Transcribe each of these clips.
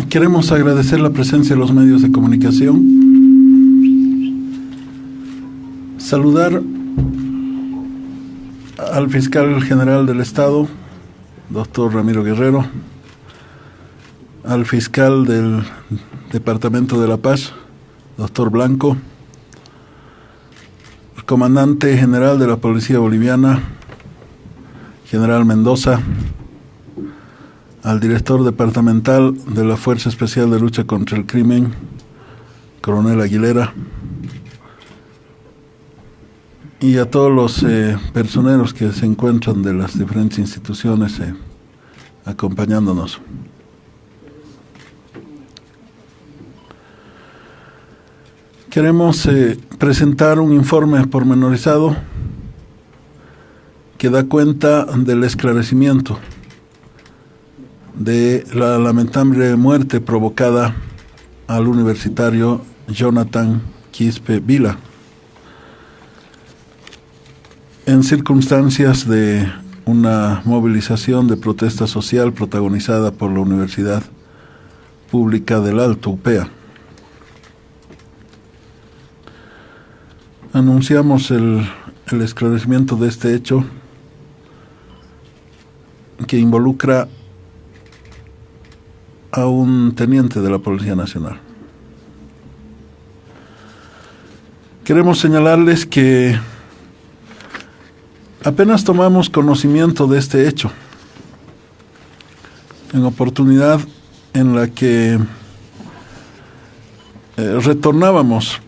Queremos agradecer la presencia de los medios de comunicación, saludar al fiscal general del Estado, doctor Ramiro Guerrero, al fiscal del Departamento de La Paz, doctor Blanco, el comandante general de la Policía Boliviana, general Mendoza, al director departamental de la Fuerza Especial de Lucha contra el Crimen, coronel Aguilera, y a todos los personeros que se encuentran de las diferentes instituciones acompañándonos. Queremos presentar un informe pormenorizado que da cuenta del esclarecimiento de la lamentable muerte provocada al universitario Jonathan Quispe Vila en circunstancias de una movilización de protesta social protagonizada por la Universidad Pública del Alto, UPEA. Anunciamos el esclarecimiento de este hecho que involucra a un teniente de la Policía Nacional. Queremos señalarles que apenas tomamos conocimiento de este hecho, en oportunidad en la que retornábamos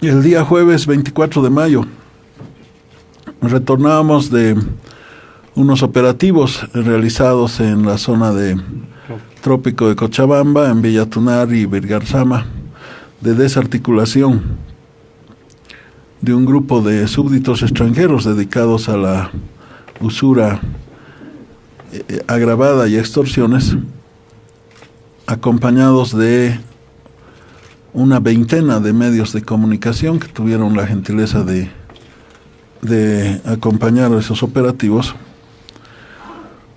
el día jueves 24 de mayo, retornábamos de unos operativos realizados en la zona de Trópico de Cochabamba, en Villatunar y Virgarzama, de desarticulación de un grupo de súbditos extranjeros dedicados a la usura agravada y extorsiones, acompañados de una veintena de medios de comunicación que tuvieron la gentileza de acompañar a esos operativos.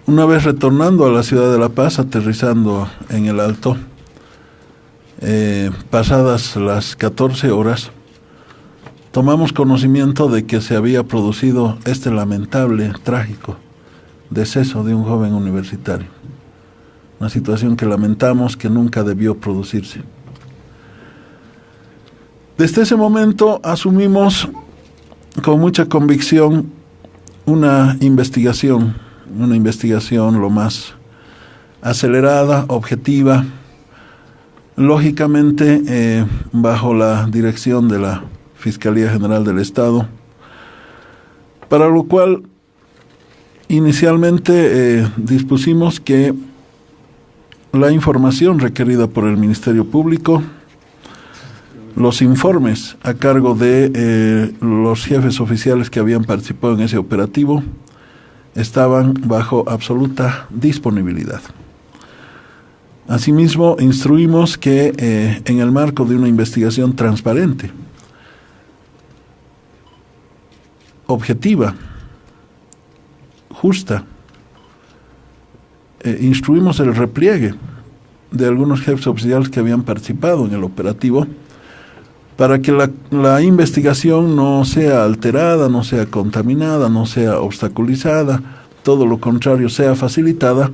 Una vez retornando a la ciudad de La Paz, aterrizando en el Alto, pasadas las 14 horas, tomamos conocimiento de que se había producido este lamentable, trágico deceso de un joven universitario. Una situación que lamentamos, que nunca debió producirse. Desde ese momento asumimos con mucha convicción una investigación lo más acelerada, objetiva, lógicamente bajo la dirección de la Fiscalía General del Estado, para lo cual inicialmente dispusimos que la información requerida por el Ministerio Público, los informes a cargo de los jefes oficiales que habían participado en ese operativo, estaban bajo absoluta disponibilidad. Asimismo, instruimos que en el marco de una investigación transparente, objetiva, justa, instruimos el repliegue de algunos jefes oficiales que habían participado en el operativo para que la investigación no sea alterada, no sea contaminada, no sea obstaculizada, todo lo contrario, sea facilitada,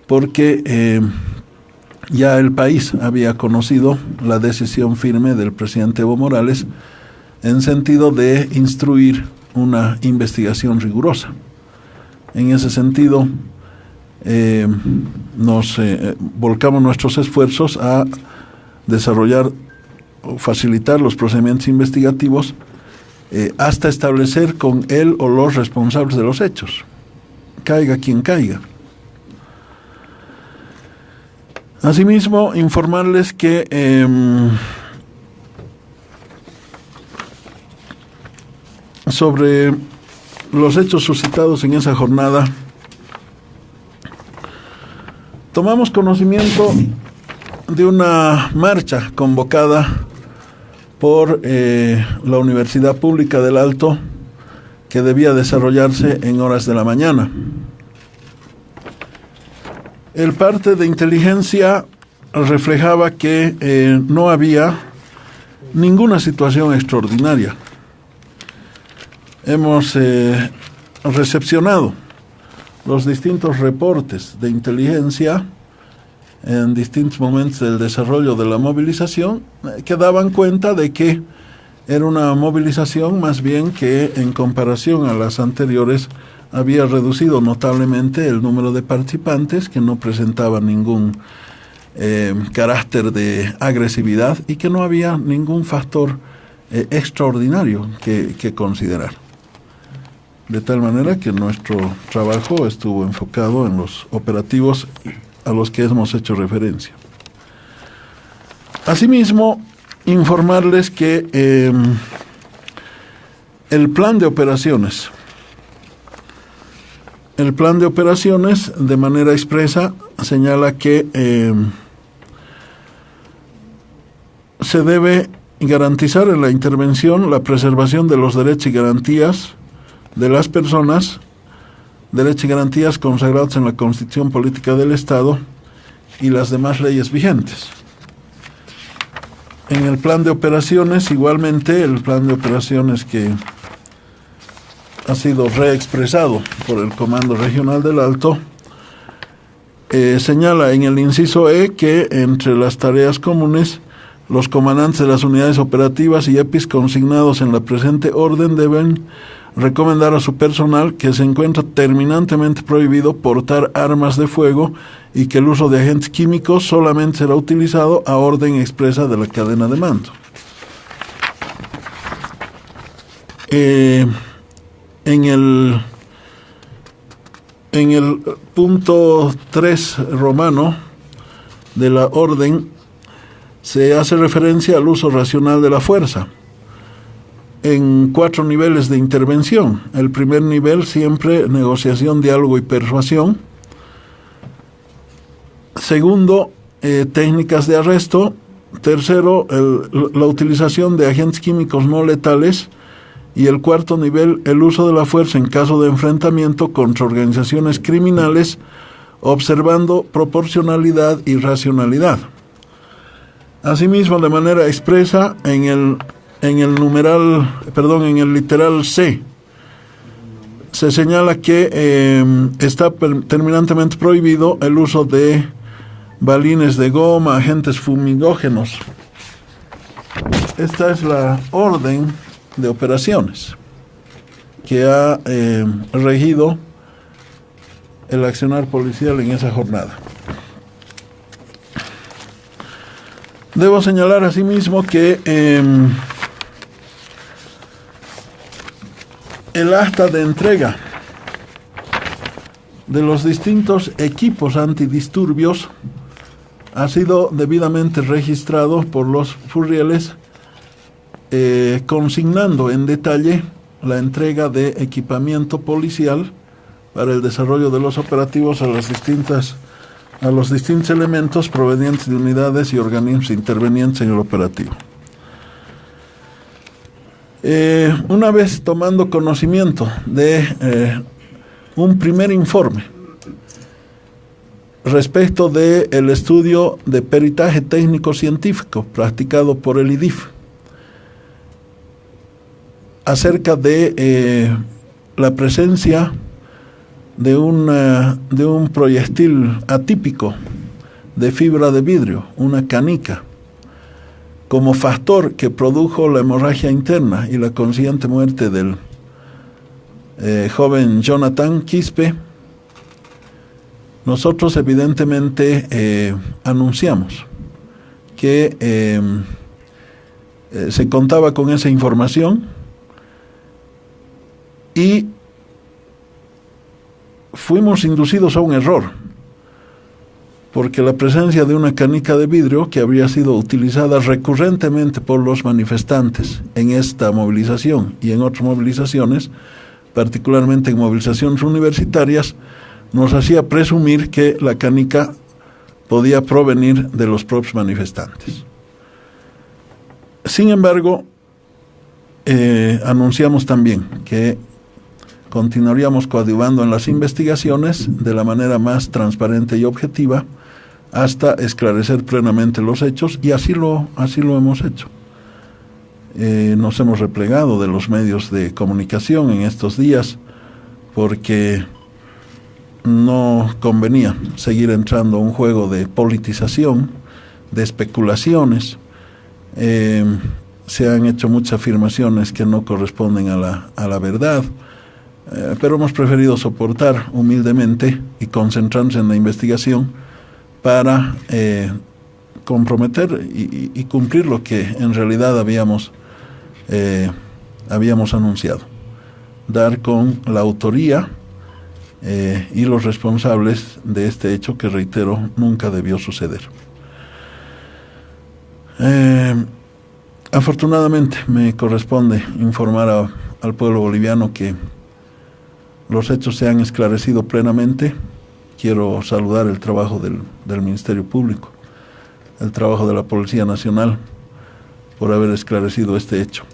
porque ya el país había conocido la decisión firme del presidente Evo Morales en sentido de instruir una investigación rigurosa. En ese sentido, volcamos nuestros esfuerzos a desarrollar o facilitar los procedimientos investigativos hasta establecer con él o los responsables de los hechos, caiga quien caiga. Asimismo, informarles que sobre los hechos suscitados en esa jornada, tomamos conocimiento de una marcha convocada por la Universidad Pública del Alto, que debía desarrollarse en horas de la mañana. El parte de inteligencia reflejaba que no había ninguna situación extraordinaria. Hemos recepcionado los distintos reportes de inteligencia en distintos momentos del desarrollo de la movilización que daban cuenta de que era una movilización más bien que en comparación a las anteriores había reducido notablemente el número de participantes, que no presentaban ningún carácter de agresividad y que no había ningún factor extraordinario que considerar. De tal manera que nuestro trabajo estuvo enfocado en los operativos a los que hemos hecho referencia. Asimismo, informarles que el plan de operaciones de manera expresa señala que se debe garantizar en la intervención la preservación de los derechos y garantías de las personas, derechos y garantías consagrados en la Constitución Política del Estado y las demás leyes vigentes. En el plan de operaciones, igualmente, el plan de operaciones que ha sido reexpresado por el Comando Regional del Alto, señala en el inciso E que entre las tareas comunes, los comandantes de las unidades operativas y EPIs consignados en la presente orden deben recomendar a su personal que se encuentra terminantemente prohibido portar armas de fuego y que el uso de agentes químicos solamente será utilizado a orden expresa de la cadena de mando. En el punto 3 romano de la orden se hace referencia al uso racional de la fuerza en 4 niveles de intervención. El primer nivel siempre negociación, diálogo y persuasión. Segundo, técnicas de arresto. Tercero, la utilización de agentes químicos no letales. Y el cuarto nivel, el uso de la fuerza en caso de enfrentamiento contra organizaciones criminales, observando proporcionalidad y racionalidad. Asimismo, de manera expresa, en el literal C, se señala que está terminantemente prohibido el uso de balines de goma, agentes fumigógenos. Esta es la orden de operaciones que ha regido el accionar policial en esa jornada. Debo señalar asimismo que el acta de entrega de los distintos equipos antidisturbios ha sido debidamente registrado por los furrieles, consignando en detalle la entrega de equipamiento policial para el desarrollo de los operativos a los distintos elementos provenientes de unidades y organismos intervenientes en el operativo. Una vez tomando conocimiento de un primer informe respecto del estudio de peritaje técnico-científico practicado por el IDIF acerca de la presencia de un proyectil atípico de fibra de vidrio, una canica, como factor que produjo la hemorragia interna y la consiguiente muerte del joven Jonathan Quispe, nosotros evidentemente anunciamos que se contaba con esa información y fuimos inducidos a un error, porque la presencia de una canica de vidrio que habría sido utilizada recurrentemente por los manifestantes en esta movilización y en otras movilizaciones, particularmente en movilizaciones universitarias, nos hacía presumir que la canica podía provenir de los propios manifestantes. Sin embargo, anunciamos también que continuaríamos coadyuvando en las investigaciones de la manera más transparente y objetiva hasta esclarecer plenamente los hechos, y así lo hemos hecho. Nos hemos replegado de los medios de comunicación en estos días porque no convenía seguir entrando a un juego de politización, de especulaciones. Se han hecho muchas afirmaciones que no corresponden a la verdad, pero hemos preferido soportar humildemente y concentrarnos en la investigación para comprometer y cumplir lo que en realidad habíamos anunciado: dar con la autoría y los responsables de este hecho que, reitero, nunca debió suceder. Afortunadamente me corresponde informar al pueblo boliviano que los hechos se han esclarecido plenamente. Quiero saludar el trabajo del Ministerio Público, el trabajo de la Policía Nacional por haber esclarecido este hecho.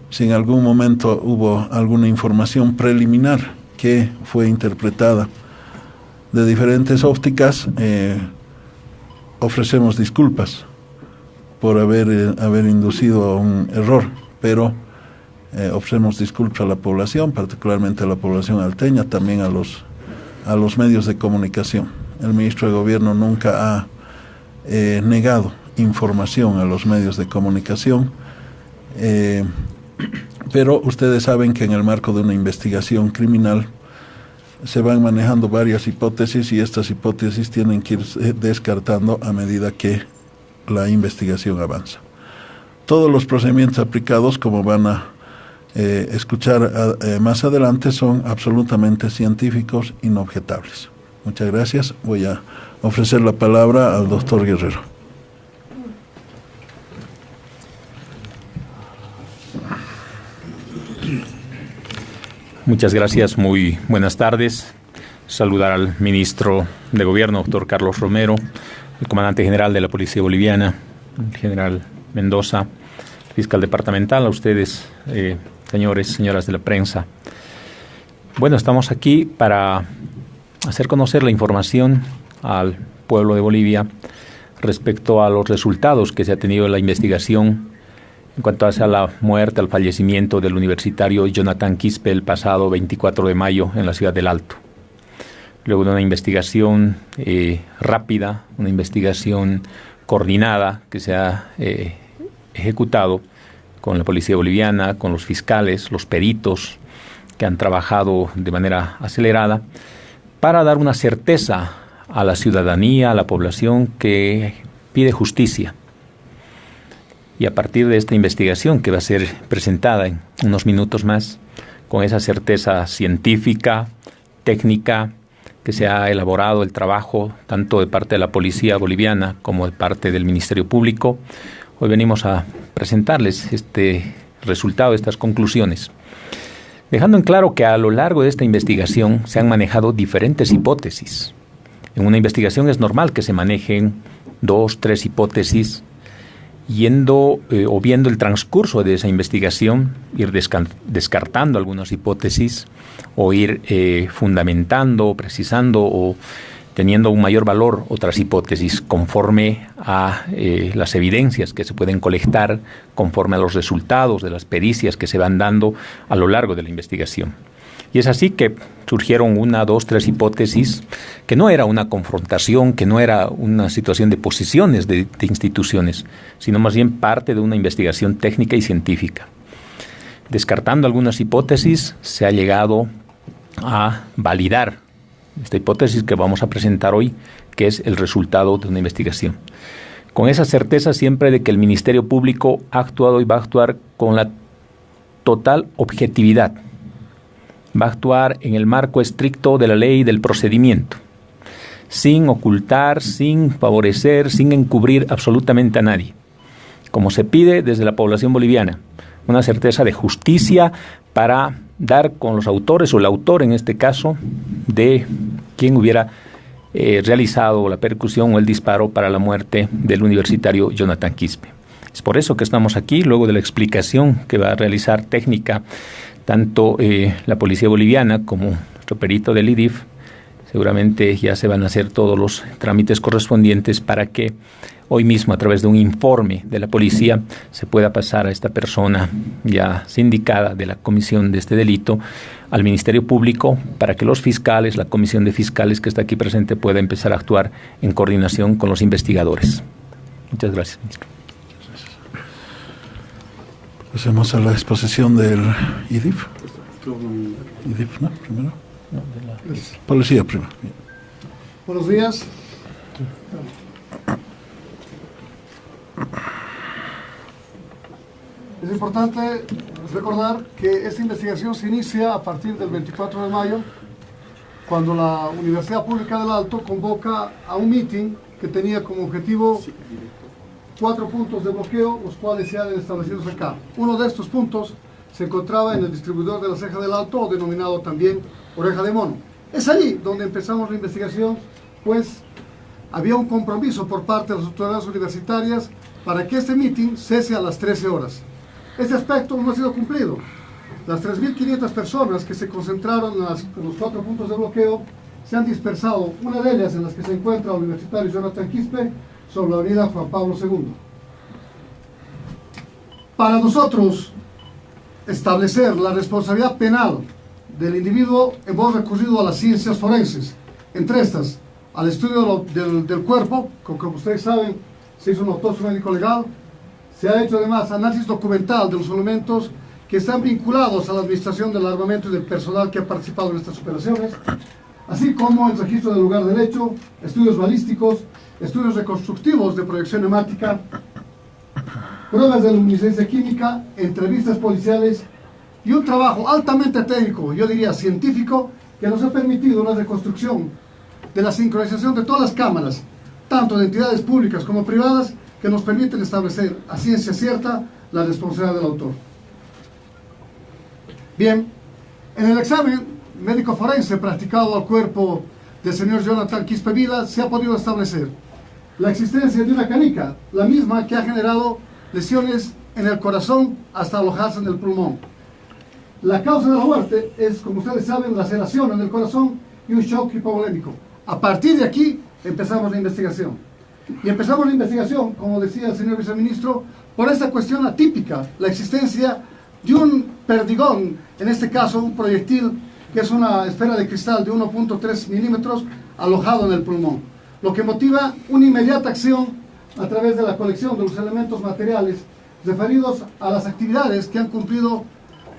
Si en algún momento hubo alguna información preliminar que fue interpretada de diferentes ópticas, ofrecemos disculpas por haber inducido a un error, pero ofrecemos disculpas a la población, particularmente a la población alteña, también a los medios de comunicación. El ministro de Gobierno nunca ha negado información a los medios de comunicación, pero ustedes saben que en el marco de una investigación criminal se van manejando varias hipótesis, y estas hipótesis tienen que ir descartando a medida que la investigación avanza. Todos los procedimientos aplicados, como van a escuchar más adelante, son absolutamente científicos, inobjetables. Muchas gracias. Voy a ofrecer la palabra al doctor Guerrero. Muchas gracias, muy buenas tardes. Saludar al ministro de Gobierno, doctor Carlos Romero, el comandante general de la Policía Boliviana, el general Mendoza, fiscal departamental, a ustedes, señores, señoras de la prensa. Bueno, estamos aquí para hacer conocer la información al pueblo de Bolivia respecto a los resultados que se ha tenido en la investigación en cuanto a la muerte, al fallecimiento del universitario Jonathan Quispe el pasado 24 de mayo en la ciudad del Alto. Luego de una investigación rápida, una investigación coordinada que se ha ejecutado con la policía boliviana, con los fiscales, los peritos que han trabajado de manera acelerada para dar una certeza a la ciudadanía, a la población que pide justicia. Y a partir de esta investigación que va a ser presentada en unos minutos más, con esa certeza científica, técnica, que se ha elaborado el trabajo tanto de parte de la policía boliviana como de parte del Ministerio Público, hoy venimos a presentarles este resultado, estas conclusiones, dejando en claro que a lo largo de esta investigación se han manejado diferentes hipótesis. En una investigación es normal que se manejen 2, 3 hipótesis, yendo o viendo el transcurso de esa investigación, ir descartando algunas hipótesis o ir fundamentando, precisando o teniendo un mayor valor otras hipótesis conforme a las evidencias que se pueden colectar, conforme a los resultados de las pericias que se van dando a lo largo de la investigación. Y es así que surgieron 1, 2, 3 hipótesis, que no era una confrontación, que no era una situación de posiciones de instituciones, sino más bien parte de una investigación técnica y científica. Descartando algunas hipótesis, se ha llegado a validar esta hipótesis que vamos a presentar hoy, que es el resultado de una investigación. Con esa certeza siempre de que el Ministerio Público ha actuado y va a actuar con la total objetividad. Va a actuar en el marco estricto de la ley y del procedimiento, sin ocultar, sin favorecer, sin encubrir absolutamente a nadie, como se pide desde la población boliviana, una certeza de justicia para dar con los autores, o el autor en este caso, de quien hubiera realizado la percusión o el disparo para la muerte del universitario Jonathan Quispe. Es por eso que estamos aquí, luego de la explicación que va a realizar técnica Tanto la policía boliviana como nuestro perito del IDIF seguramente ya se van a hacer todos los trámites correspondientes para que hoy mismo, a través de un informe de la policía, se pueda pasar a esta persona ya sindicada de la comisión de este delito al Ministerio Público, para que los fiscales, la comisión de fiscales que está aquí presente, pueda empezar a actuar en coordinación con los investigadores. Muchas gracias, ministro. Pasemos a la exposición del IDIF. IDIF, ¿no? Primero. No, de la policía primero. Buenos días. Es importante recordar que esta investigación se inicia a partir del 24 de mayo, cuando la Universidad Pública del Alto convoca a un meeting que tenía como objetivo 4 puntos de bloqueo, los cuales se han establecido acá. Uno de estos puntos se encontraba en el distribuidor de la Ceja del Alto, o denominado también Oreja de Mono. Es allí donde empezamos la investigación, pues había un compromiso por parte de las autoridades universitarias para que este meeting cese a las 13 horas. Este aspecto no ha sido cumplido. Las 3.500 personas que se concentraron en los 4 puntos de bloqueo se han dispersado, una de ellas en las que se encuentra el universitario Jonathan Quispe, sobre la avenida Juan Pablo II. Para nosotros, establecer la responsabilidad penal del individuo, hemos recurrido a las ciencias forenses, entre estas, al estudio del cuerpo, como ustedes saben, se hizo una autopsia médico legal, se ha hecho además análisis documental de los elementos que están vinculados a la administración del armamento y del personal que ha participado en estas operaciones, así como el registro del lugar del hecho, estudios balísticos, estudios reconstructivos de proyección neumática, pruebas de luminiscencia química, entrevistas policiales y un trabajo altamente técnico, yo diría científico, que nos ha permitido una reconstrucción de la sincronización de todas las cámaras, tanto de entidades públicas como privadas, que nos permiten establecer a ciencia cierta la responsabilidad del autor. Bien, en el examen médico forense practicado al cuerpo del señor Jonathan Quispe Vila se ha podido establecer la existencia de una canica, la misma que ha generado lesiones en el corazón hasta alojarse en el pulmón. La causa de la muerte es, como ustedes saben, laceración en el corazón y un shock hipovolémico. A partir de aquí empezamos la investigación. Y empezamos la investigación, como decía el señor viceministro, por esta cuestión atípica, la existencia de un perdigón, en este caso un proyectil que es una esfera de cristal de 1.3 milímetros alojado en el pulmón, lo que motiva una inmediata acción a través de la colección de los elementos materiales referidos a las actividades que han cumplido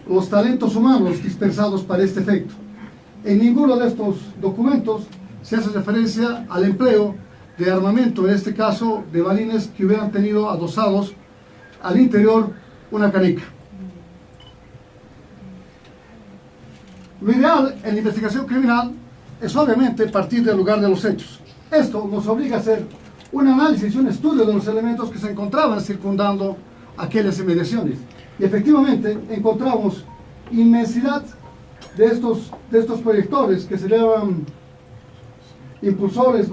los talentos humanos dispersados para este efecto. En ninguno de estos documentos se hace referencia al empleo de armamento, en este caso de balines que hubieran tenido adosados al interior una canica. Lo ideal en la investigación criminal es obviamente partir del lugar de los hechos. Esto nos obliga a hacer un análisis y un estudio de los elementos que se encontraban circundando aquellas inmediaciones. Y efectivamente encontramos inmensidad de estos proyectores que se llaman impulsores,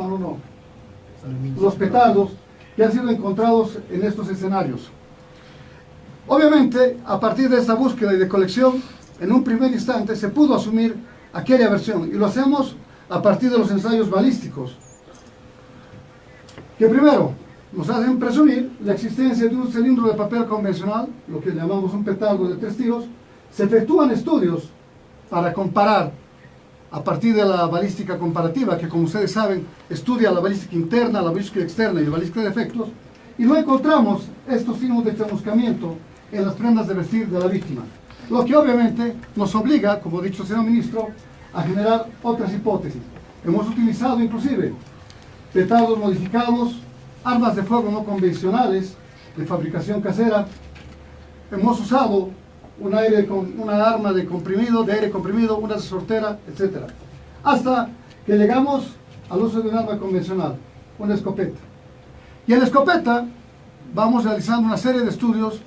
los petardos que han sido encontrados en estos escenarios. Obviamente, a partir de esta búsqueda y de colección, en un primer instante se pudo asumir aquella versión, y lo hacemos a partir de los ensayos balísticos, que primero nos hacen presumir la existencia de un cilindro de papel convencional, lo que llamamos un petardo de 3 tiros. Se efectúan estudios para comparar a partir de la balística comparativa, que como ustedes saben estudia la balística interna, la balística externa y la balística de efectos, y no encontramos estos signos de chamuscamiento en las prendas de vestir de la víctima, lo que obviamente nos obliga, como ha dicho el señor ministro, a generar otras hipótesis. Hemos utilizado inclusive petardos modificados, armas de fuego no convencionales de fabricación casera, hemos usado una arma de aire comprimido, una sortera, etc. Hasta que llegamos al uso de un arma convencional, una escopeta. Y en la escopeta vamos realizando una serie de estudios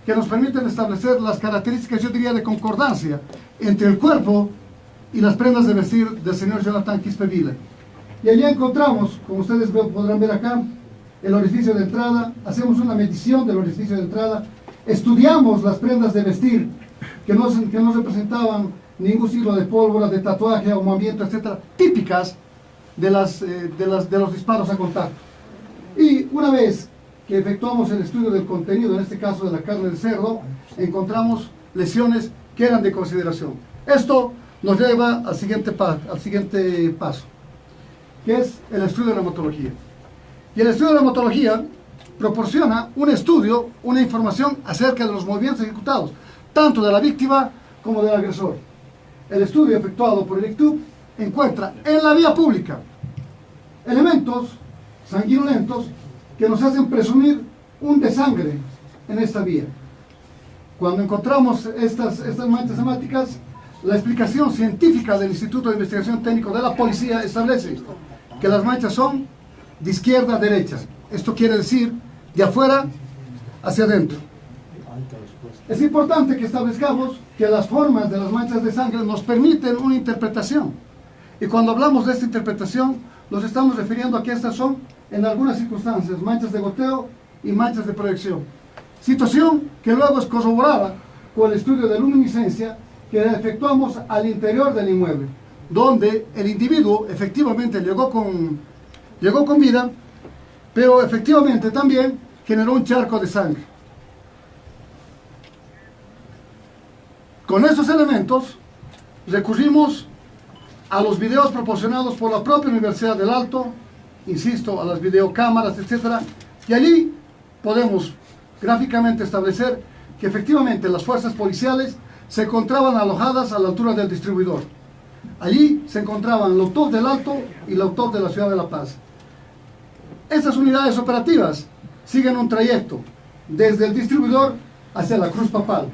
que nos permiten establecer las características, yo diría, de concordancia entre el cuerpo y las prendas de vestir del señor Jonathan Quispe Vila. Y allí encontramos, como ustedes podrán ver acá, el orificio de entrada, hacemos una medición del orificio de entrada, estudiamos las prendas de vestir que no representaban ningún signo de pólvora, de tatuaje, ahumamiento, etcétera, típicas de los disparos a contacto. Y una vez que efectuamos el estudio del contenido, en este caso de la carne de cerdo, encontramos lesiones que eran de consideración. Esto nos lleva al siguiente paso, que es el estudio de la hematología. Y el estudio de la hematología proporciona un estudio, una información acerca de los movimientos ejecutados, tanto de la víctima como del agresor. El estudio efectuado por el ICTUB encuentra en la vía pública elementos sanguinolentos que nos hacen presumir un desangre en esta vía. Cuando encontramos estas manchas hemáticas, la explicación científica del Instituto de Investigación Técnico de la Policía establece que las manchas son de izquierda a derecha. Esto quiere decir de afuera hacia adentro. Es importante que establezcamos que las formas de las manchas de sangre nos permiten una interpretación. Y cuando hablamos de esta interpretación, nos estamos refiriendo a que estas son, en algunas circunstancias, manchas de goteo y manchas de proyección. Situación que luego es corroborada con el estudio de luminiscencia que efectuamos al interior del inmueble, donde el individuo efectivamente llegó con vida, pero efectivamente también generó un charco de sangre. Con estos elementos recurrimos a los videos proporcionados por la propia Universidad del Alto, insisto, a las videocámaras, etc. Y allí podemos gráficamente establecer que efectivamente las fuerzas policiales se encontraban alojadas a la altura del distribuidor. Allí se encontraban la UTOP del Alto y la UTOP de la Ciudad de La Paz. Estas unidades operativas siguen un trayecto desde el distribuidor hacia la Cruz Papal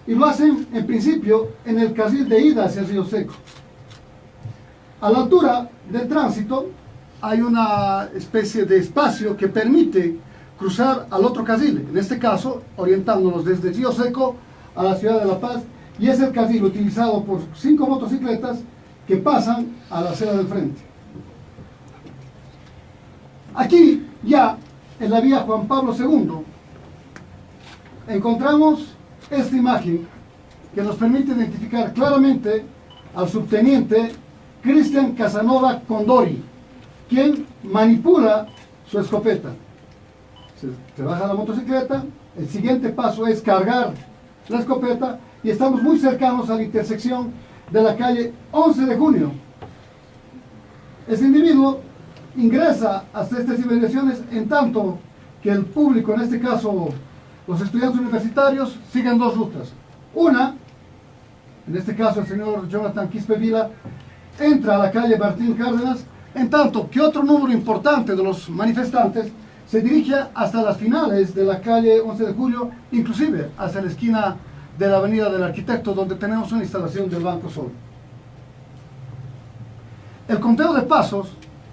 y lo hacen en principio en el carril de ida hacia el Río Seco. A la altura del tránsito hay una especie de espacio que permite cruzar al otro carril, en este caso orientándonos desde Río Seco a la Ciudad de La Paz, y es el carril utilizado por 5 motocicletas que pasan a la acera del frente. Aquí ya en la vía Juan Pablo II encontramos esta imagen que nos permite identificar claramente al subteniente Cristian Casanova Condori, quien manipula su escopeta. Se baja la motocicleta, el siguiente paso es cargar la escopeta y estamos muy cercanos a la intersección de la calle 11 de Junio. Ese individuo ingresa hasta estas inmediaciones en tanto que el público, en este caso los estudiantes universitarios, siguen dos rutas. Una, en este caso el señor Jonathan Quispe Vila, entra a la calle Martín Cárdenas, en tanto que otro número importante de los manifestantes se dirige hasta las finales de la calle 11 de Julio, inclusive hacia la esquina de la avenida del Arquitecto, donde tenemos una instalación del Banco Sol. El conteo de pasos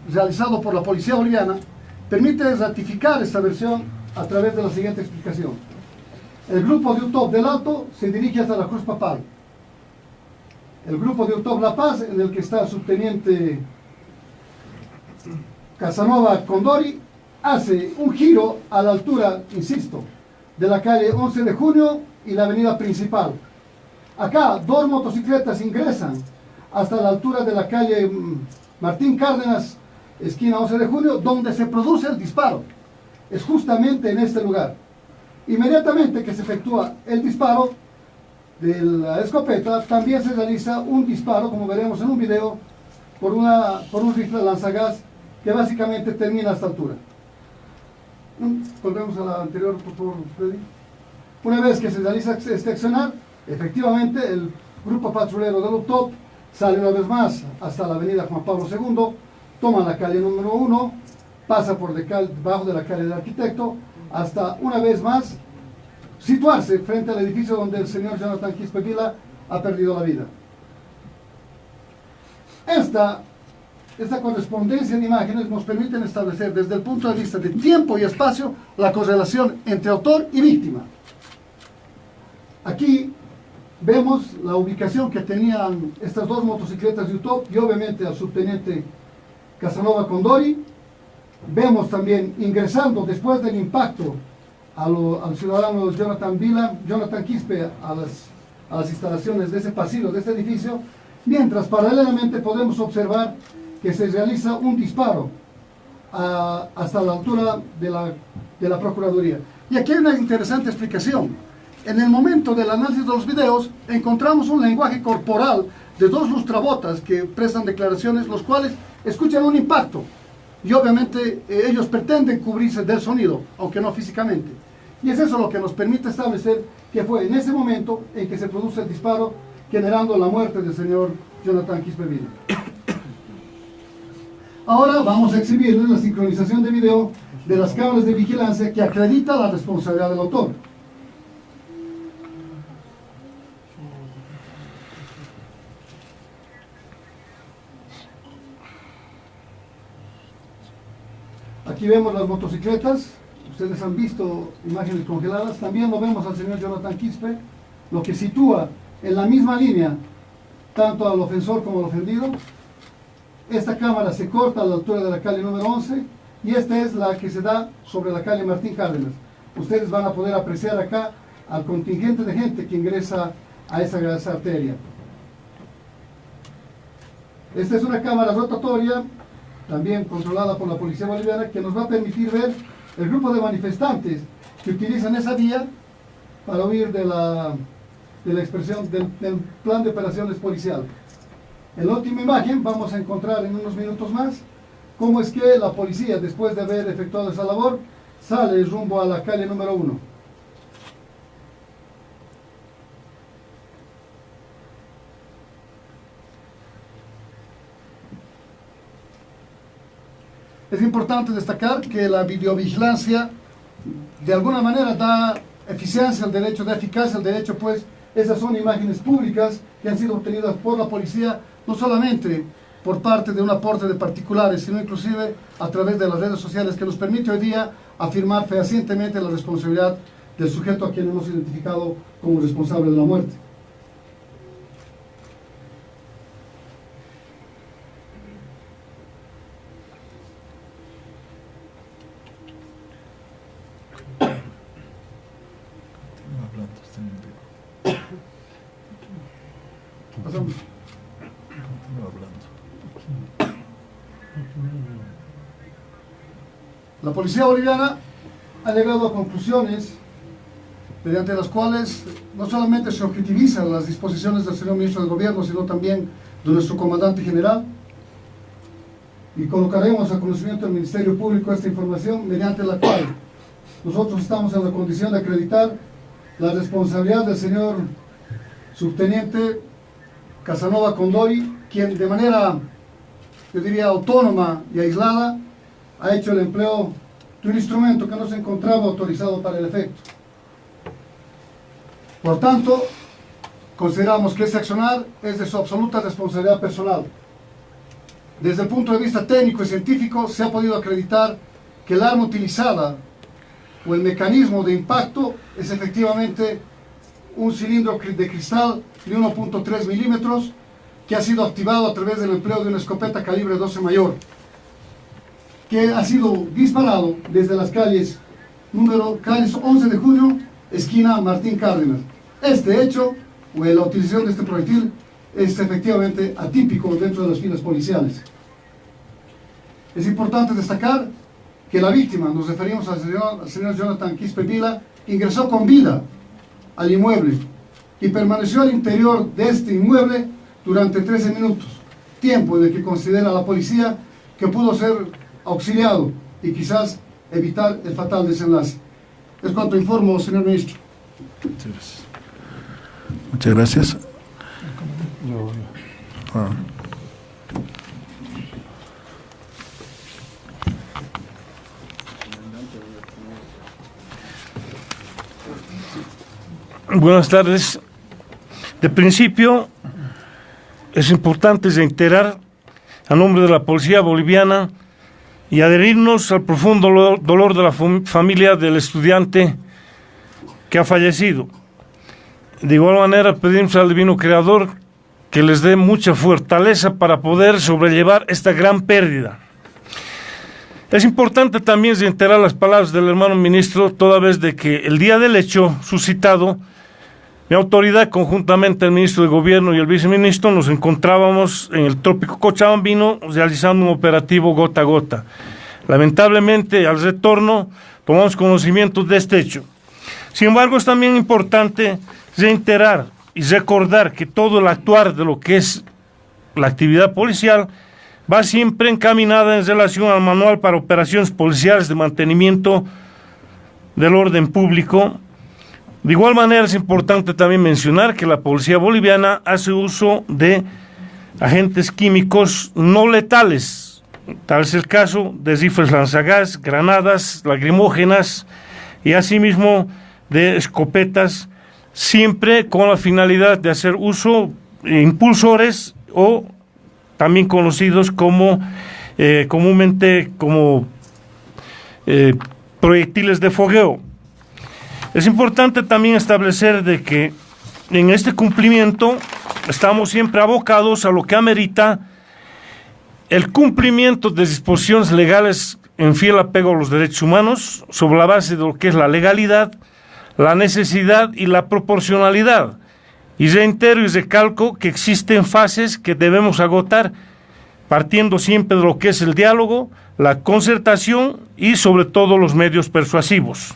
realizado por la Policía Boliviana permite ratificar esta versión a través de la siguiente explicación. El grupo de UTOP del Alto se dirige hasta la Cruz Papal. El grupo de UTOP La Paz, en el que está el subteniente Casanova Condori, hace un giro a la altura, insisto, de la calle 11 de Junio y la avenida principal. Acá 2 motocicletas ingresan hasta la altura de la calle Martín Cárdenas, esquina 11 de Junio, donde se produce el disparo. Es justamente en este lugar. Inmediatamente que se efectúa el disparo de la escopeta, también se realiza un disparo, como veremos en un video, por un rifle lanzagas que básicamente termina a esta altura. Volvemos a la anterior, por favor, Freddy. Una vez que se realiza este accionar, efectivamente el grupo patrullero del UTOP sale una vez más hasta la avenida Juan Pablo II, toma la calle número 1, pasa por debajo de la calle del Arquitecto, hasta una vez más situarse frente al edificio donde el señor Jonathan Quispe Vila ha perdido la vida. Esta correspondencia de imágenes nos permite establecer desde el punto de vista de tiempo y espacio la correlación entre autor y víctima. Aquí vemos la ubicación que tenían estas 2 motocicletas de UTOP y obviamente al subteniente Casanova Condori. Vemos también ingresando después del impacto al ciudadano Jonathan Quispe a a las instalaciones de ese pasillo, de este edificio, mientras paralelamente podemos observar que se realiza un disparo hasta la altura de la Procuraduría. Y aquí hay una interesante explicación. En el momento del análisis de los videos, encontramos un lenguaje corporal de dos lustrabotas que prestan declaraciones, los cuales escuchan un impacto. Y obviamente ellos pretenden cubrirse del sonido, aunque no físicamente. Y es eso lo que nos permite establecer que fue en ese momento en que se produce el disparo, generando la muerte del señor Jonathan Quispe Vila. Ahora vamos a exhibirles la sincronización de video de las cámaras de vigilancia que acredita la responsabilidad del autor. Aquí vemos las motocicletas, ustedes han visto imágenes congeladas, también lo vemos al señor Jonathan Quispe, lo que sitúa en la misma línea tanto al ofensor como al ofendido. Esta cámara se corta a la altura de la calle número 11 y esta es la que se da sobre la calle Martín Cárdenas. Ustedes van a poder apreciar acá al contingente de gente que ingresa a esa arteria. Esta es una cámara rotatoria, también controlada por la policía boliviana, que nos va a permitir ver el grupo de manifestantes que utilizan esa vía para huir de la expresión del plan de operaciones policial. En la última imagen vamos a encontrar en unos minutos más cómo es que la policía, después de haber efectuado esa labor, sale rumbo a la calle número 1. Es importante destacar que la videovigilancia de alguna manera da eficiencia al derecho, da eficacia al derecho, pues esas son imágenes públicas que han sido obtenidas por la policía, no solamente por parte de un aporte de particulares, sino inclusive a través de las redes sociales, que nos permite hoy día afirmar fehacientemente la responsabilidad del sujeto a quien hemos identificado como responsable de la muerte. Pasamos. La policía boliviana ha llegado a conclusiones mediante las cuales no solamente se objetivizan las disposiciones del señor ministro del gobierno, sino también de nuestro comandante general, y colocaremos a conocimiento del Ministerio Público esta información, mediante la cual nosotros estamos en la condición de acreditar la responsabilidad del señor subteniente Casanova Condori, quien de manera, yo diría, autónoma y aislada, ha hecho el empleo de un instrumento que no se encontraba autorizado para el efecto. Por tanto, consideramos que ese accionar es de su absoluta responsabilidad personal. Desde el punto de vista técnico y científico, se ha podido acreditar que el arma utilizada o el mecanismo de impacto es efectivamente un cilindro de cristal de 1.3 milímetros que ha sido activado a través del empleo de una escopeta calibre 12 mayor, que ha sido disparado desde las calles 11 de junio, esquina Martín Cárdenas. Este hecho, o la utilización de este proyectil, es efectivamente atípico dentro de las filas policiales. Es importante destacar que la víctima, nos referimos al señor Jonathan Quispe Vila, ingresó con vida al inmueble y permaneció al interior de este inmueble durante 13 minutos, tiempo en el que considera la policía que pudo ser auxiliado y quizás evitar el fatal desenlace. Es cuanto informo, señor ministro. Muchas gracias. Buenas tardes. De principio, es importante reiterar a nombre de la Policía Boliviana y adherirnos al profundo dolor de la familia del estudiante que ha fallecido. De igual manera, pedimos al Divino Creador que les dé mucha fortaleza para poder sobrellevar esta gran pérdida. Es importante también reiterar las palabras del hermano ministro, toda vez de que el día del hecho suscitado Mi autoridad, conjuntamente el ministro de Gobierno y el viceministro, nos encontrábamos en el trópico cochabambino realizando un operativo gota a gota. Lamentablemente, al retorno, tomamos conocimiento de este hecho. Sin embargo, es también importante reiterar y recordar que todo el actuar de lo que es la actividad policial va siempre encaminada en relación al manual para operaciones policiales de mantenimiento del orden público. De igual manera, es importante también mencionar que la policía boliviana hace uso de agentes químicos no letales. Tal es el caso de rifles lanzagas, granadas lacrimógenas y asimismo de escopetas, siempre con la finalidad de hacer uso de impulsores o también conocidos como comúnmente como proyectiles de fogueo. Es importante también establecer de que en este cumplimiento estamos siempre abocados a lo que amerita el cumplimiento de disposiciones legales en fiel apego a los derechos humanos sobre la base de lo que es la legalidad, la necesidad y la proporcionalidad. Y reitero y recalco que existen fases que debemos agotar partiendo siempre de lo que es el diálogo, la concertación y sobre todo los medios persuasivos.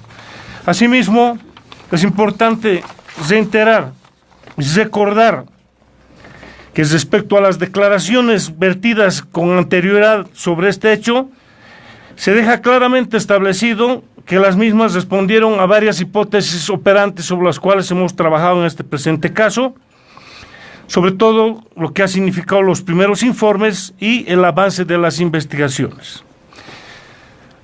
Asimismo, es importante reiterar y recordar que respecto a las declaraciones vertidas con anterioridad sobre este hecho, se deja claramente establecido que las mismas respondieron a varias hipótesis operantes sobre las cuales hemos trabajado en este presente caso, sobre todo lo que ha significado los primeros informes y el avance de las investigaciones.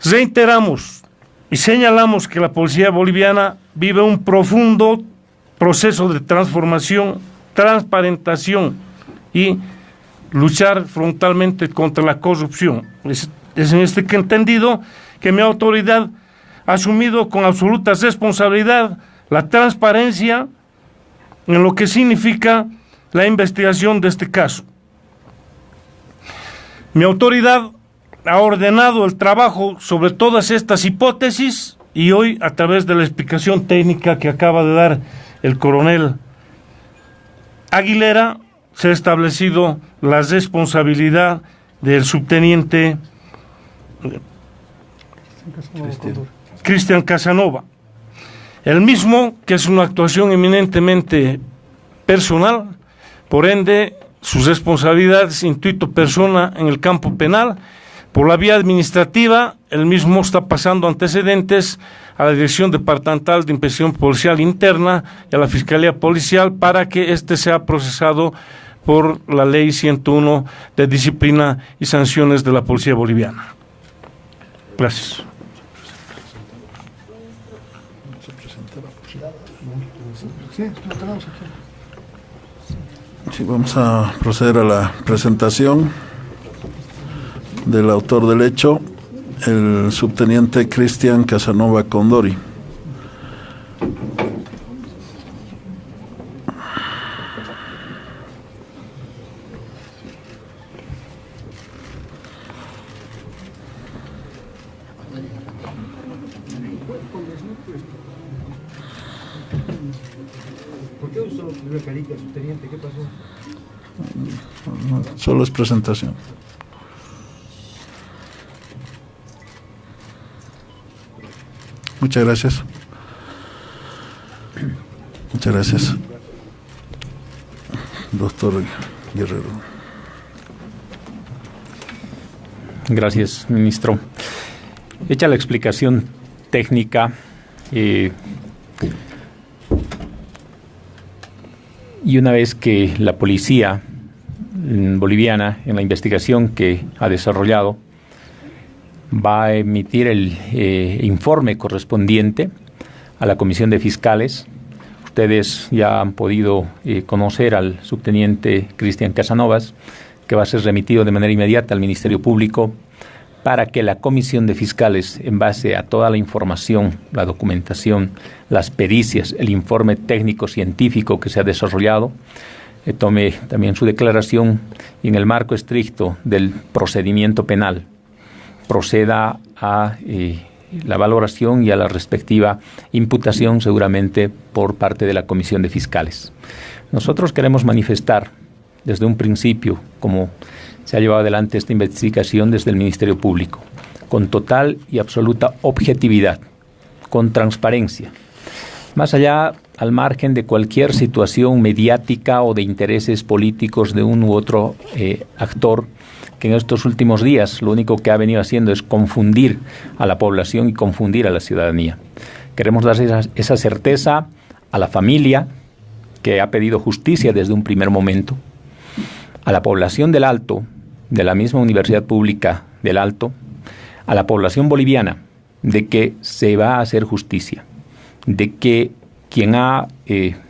Reiteramos y señalamos que la policía boliviana vive un profundo proceso de transformación, transparentación y luchar frontalmente contra la corrupción. Es en este entendido que mi autoridad ha asumido con absoluta responsabilidad la transparencia en lo que significa la investigación de este caso. Mi autoridad ha ordenado el trabajo sobre todas estas hipótesis y hoy, a través de la explicación técnica que acaba de dar el coronel Aguilera, se ha establecido la responsabilidad del subteniente Cristian Casanova. El mismo, que es una actuación eminentemente personal, por ende, su responsabilidad es intuito persona en el campo penal. Por la vía administrativa, el mismo está pasando antecedentes a la Dirección Departamental de Investigación Policial Interna y a la Fiscalía Policial para que éste sea procesado por la Ley 101 de Disciplina y Sanciones de la Policía Boliviana. Gracias. Sí, vamos a proceder a la presentación del autor del hecho, el subteniente Cristian Casanova Condori. ¿Por qué usó una carica, subteniente? ¿Qué pasó? Solo es presentación. Muchas gracias. Muchas gracias, doctor Guerrero. Gracias, ministro. Hecha la explicación técnica, y una vez que la policía boliviana, en la investigación que ha desarrollado, va a emitir el informe correspondiente a la Comisión de Fiscales. Ustedes ya han podido conocer al subteniente Cristian Casanovas, que va a ser remitido de manera inmediata al Ministerio Público para que la Comisión de Fiscales, en base a toda la información, la documentación, las pericias, el informe técnico-científico que se ha desarrollado, tome también su declaración y, en el marco estricto del procedimiento penal, proceda a la valoración y a la respectiva imputación seguramente por parte de la Comisión de Fiscales. Nosotros queremos manifestar desde un principio, como se ha llevado adelante esta investigación desde el Ministerio Público, con total y absoluta objetividad, con transparencia, más allá, al margen de cualquier situación mediática o de intereses políticos de un u otro actor, que en estos últimos días lo único que ha venido haciendo es confundir a la población y confundir a la ciudadanía. Queremos dar esa certeza a la familia, que ha pedido justicia desde un primer momento, a la población del Alto, de la misma Universidad Pública del Alto, a la población boliviana, de que se va a hacer justicia, de que quien ha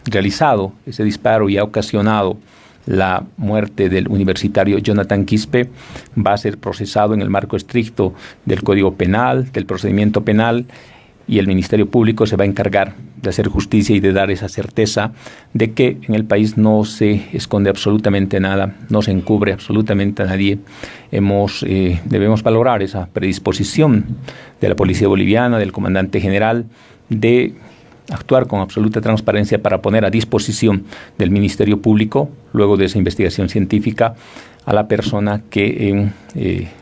realizado ese disparo y ha ocasionado la muerte del universitario Jonathan Quispe va a ser procesado en el marco estricto del Código Penal, del procedimiento penal, y el Ministerio Público se va a encargar de hacer justicia y de dar esa certeza de que en el país no se esconde absolutamente nada, no se encubre absolutamente a nadie. Debemos valorar esa predisposición de la Policía Boliviana, del Comandante General, de actuar con absoluta transparencia para poner a disposición del Ministerio Público, luego de esa investigación científica, a la persona que en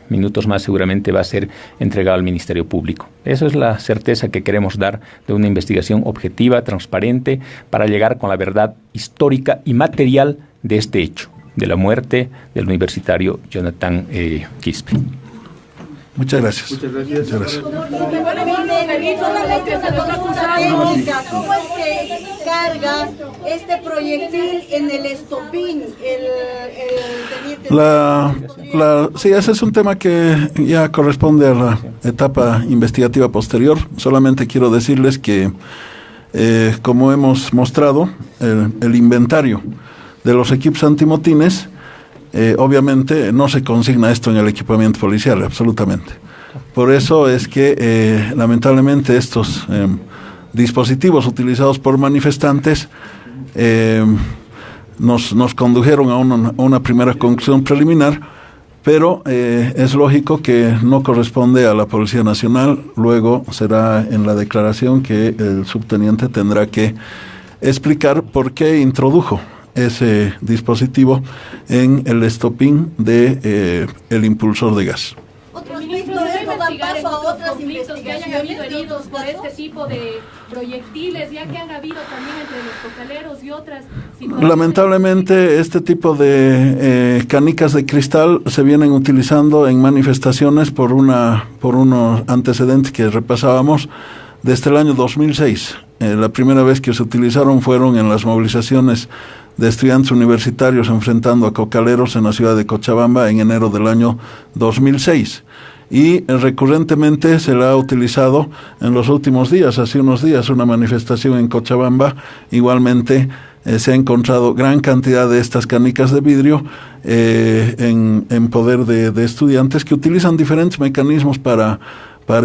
minutos más seguramente va a ser entregada al Ministerio Público. Esa es la certeza que queremos dar de una investigación objetiva, transparente, para llegar con la verdad histórica y material de este hecho, de la muerte del universitario Jonathan Quispe. Muchas gracias. Muchas gracias. Solamente una consulta técnica. ¿Cómo es que carga este proyectil en el estopín el teniente? Sí, ese es un tema que ya corresponde a la etapa investigativa posterior. Solamente quiero decirles que, como hemos mostrado, el inventario de los equipos antimotines, obviamente no se consigna esto en el equipamiento policial, absolutamente. Por eso es que lamentablemente estos dispositivos utilizados por manifestantes nos condujeron a una primera conclusión preliminar, pero es lógico que no corresponde a la Policía Nacional. Luego será en la declaración que el subteniente tendrá que explicar por qué introdujo ese dispositivo en el estopín de el impulsor de gas. Investigar otros conflictos que hayan habido heridos por este tipo de proyectiles, ya que han habido también entre los cocaleros y otras situaciones. Lamentablemente este tipo de canicas de cristal se vienen utilizando en manifestaciones por unos antecedentes que repasábamos desde el año 2006. La primera vez que se utilizaron fueron en las movilizaciones de estudiantes universitarios enfrentando a cocaleros en la ciudad de Cochabamba en enero del año 2006. Y recurrentemente se la ha utilizado en los últimos días. Hace unos días una manifestación en Cochabamba, igualmente se ha encontrado gran cantidad de estas canicas de vidrio en poder de estudiantes que utilizan diferentes mecanismos para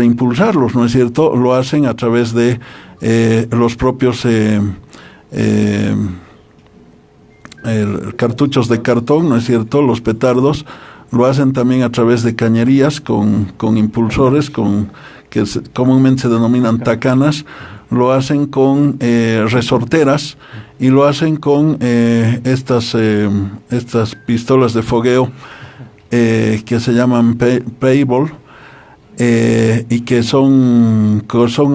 impulsarlos, ¿no es cierto? Lo hacen a través de los propios cartuchos de cartón, ¿no es cierto?, los petardos. Lo hacen también a través de cañerías con impulsores, que comúnmente se denominan tacanas. Lo hacen con resorteras y lo hacen con estas pistolas de fogueo que se llaman paintball y que son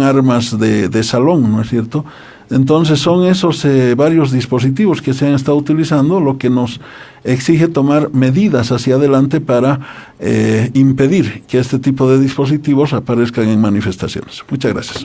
armas de salón, ¿no es cierto? Entonces son esos varios dispositivos que se han estado utilizando, lo que nos exige tomar medidas hacia adelante para impedir que este tipo de dispositivos aparezcan en manifestaciones. Muchas gracias.